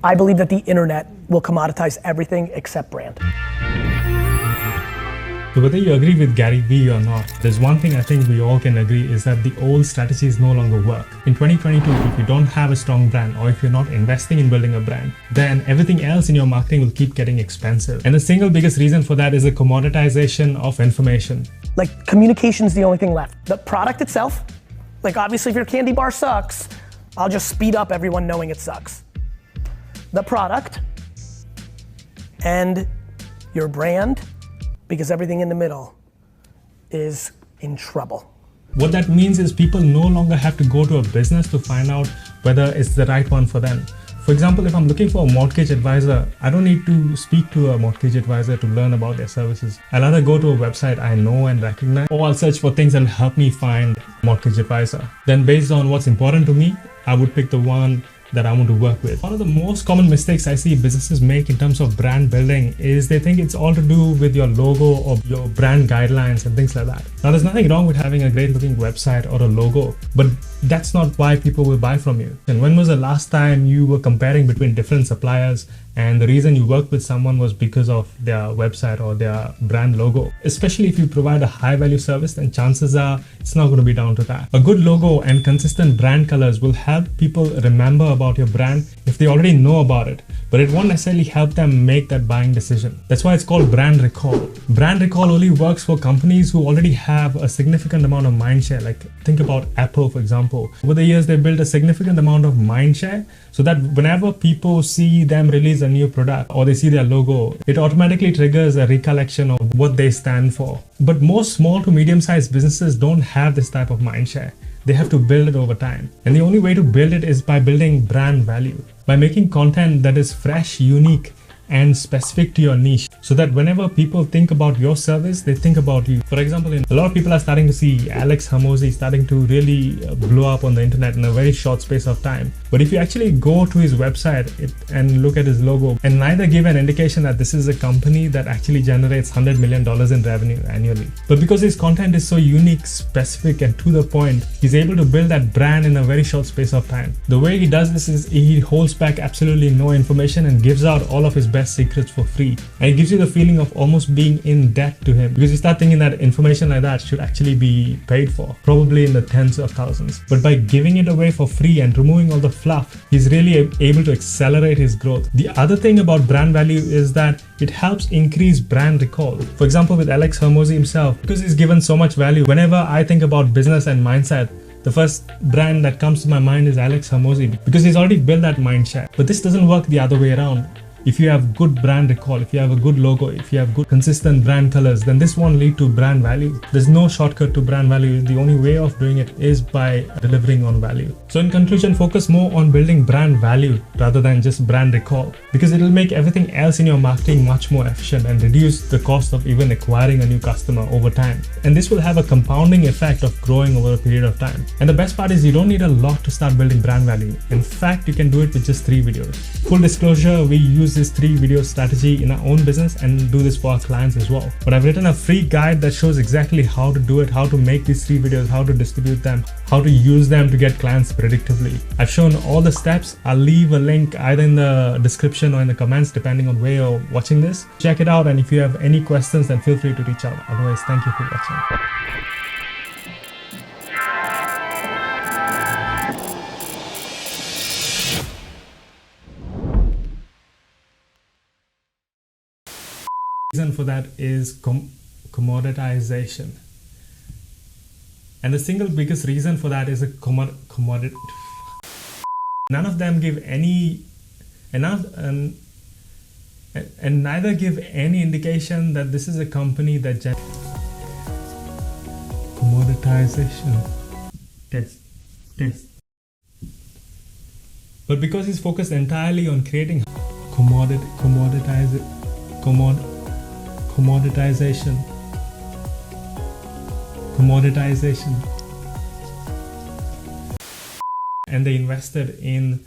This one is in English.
I believe that the internet will commoditize everything except brand. So whether you agree with Gary Vee or not, there's one thing I think we all can agree is that the old strategies no longer work. In 2022, if you don't have a strong brand or if you're not investing in building a brand, then everything else in your marketing will keep getting expensive. And the single biggest reason for that is the commoditization of information. Like, communication's the only thing left. The product itself, like obviously if your candy bar sucks, I'll just speed up everyone knowing it sucks. The product and your brand, because everything in the middle is in trouble. What that means is people no longer have to go to a business to find out whether it's the right one for them. For example, if I'm looking for a mortgage advisor, I don't need to speak to a mortgage advisor to learn about their services. I'll either go to a website I know and recognize, or I'll search for things that help me find a mortgage advisor. Then based on what's important to me, I would pick the one that I want to work with. One of the most common mistakes I see businesses make in terms of brand building is they think it's all to do with your logo or your brand guidelines and things like that. Now, there's nothing wrong with having a great looking website or a logo, but that's not why people will buy from you. And when was the last time you were comparing between different suppliers and the reason you worked with someone was because of their website or their brand logo? Especially if you provide a high value service, then chances are it's not going to be down to that. A good logo and consistent brand colors will help people remember about your brand if they already know about it, but it won't necessarily help them make that buying decision. That's why it's called brand recall. Brand recall only works for companies who already have a significant amount of mindshare. Like, think about Apple, for example. Over the years, they built a significant amount of mindshare so that whenever people see them release a new product or they see their logo, it automatically triggers a recollection of what they stand for. But most small to medium-sized businesses don't have this type of mindshare. They have to build it over time. And the only way to build it is by building brand value, by making content that is fresh, unique, and specific to your niche, so that whenever people think about your service, they think about you. For example, a lot of people are starting to see Alex Hormozi starting to really blow up on the internet in a very short space of time. But if you actually go to his website and look at his logo and neither give an indication that this is a company that actually generates $100 million in revenue annually, but because his content is so unique, specific, and to the point, he's able to build that brand in a very short space of time. The way he does this is he holds back absolutely no information and gives out all of his best secrets for free, and it gives you the feeling of almost being in debt to him, because you start thinking that information like that should actually be paid for, probably in the tens of thousands. But by giving it away for free and removing all the fluff, he's really able to accelerate his growth. The other thing about brand value is that it helps increase brand recall. For example, with Alex Hormozi himself, because he's given so much value, whenever I think about business and mindset, the first brand that comes to my mind is Alex Hormozi, because he's already built that mindset. But this doesn't work the other way around. If you have good brand recall, if you have a good logo, if you have good consistent brand colors, then this won't lead to brand value. There's no shortcut to brand value. The only way of doing it is by delivering on value. So in conclusion, focus more on building brand value rather than just brand recall, because it'll make everything else in your marketing much more efficient and reduce the cost of even acquiring a new customer over time. And this will have a compounding effect of growing over a period of time. And the best part is you don't need a lot to start building brand value. In fact, you can do it with just 3 videos. Full disclosure, we use this 3 video strategy in our own business and do this for our clients as well. But I've written a free guide that shows exactly how to do it, how to make these 3 videos, how to distribute them, how to use them to get clients predictably. I've shown all the steps. I'll leave a link either in the description or in the comments depending on where you're watching this. Check it out, and if you have any questions, then feel free to reach out. Otherwise, thank you for watching. Reason for that is commoditization, and the single biggest reason for that is a commodity. None of them give any and neither give any indication that this is a company that commoditization. Test. But because he's focused entirely on creating commoditization, and they invested in